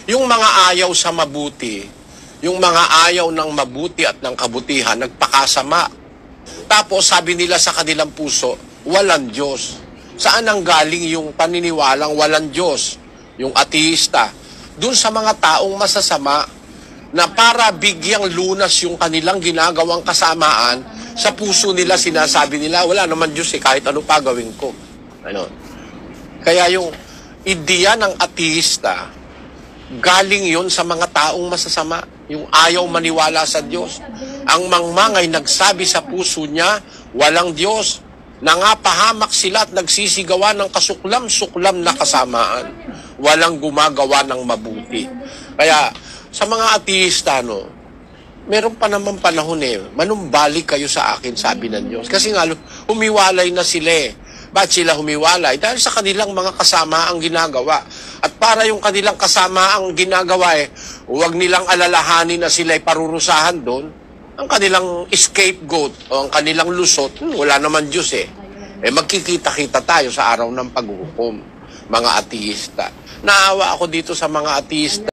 Yung mga ayaw sa mabuti, yung mga ayaw ng mabuti at ng kabutihan, nagpakasama. Tapos sabi nila sa kanilang puso, walang Diyos. Saan ang galing yung paniniwalang walang Diyos? Yung ateista. Doon sa mga taong masasama na para bigyang lunas yung kanilang ginagawang kasamaan, sa puso nila sinasabi nila, wala naman Diyos kahit ano pa gawin ko. Ano? Kaya yung ideya ng ateista, galing yon sa mga taong masasama, yung ayaw maniwala sa Diyos. Ang mangmang ay nagsabi sa puso niya, walang Diyos. Nangapahamak sila at nagsisigawa ng kasuklam-suklam na kasamaan. Walang gumagawa ng mabuti. Kaya sa mga ateista, meron pa naman panahon manumbalik kayo sa akin, sabi ng Diyos. Kasi nga, humiwalay na sila Ba't sila humiwalay? Dahil sa kanilang mga kasama ang ginagawa. At para yung kanilang kasama ang ginagawa huwag nilang alalahanin na sila'y parurusahan doon. Ang kanilang scapegoat o ang kanilang lusot, wala naman Diyos magkikita-kita tayo sa araw ng paghuhukom, mga ateista. Naawa ako dito sa mga ateista.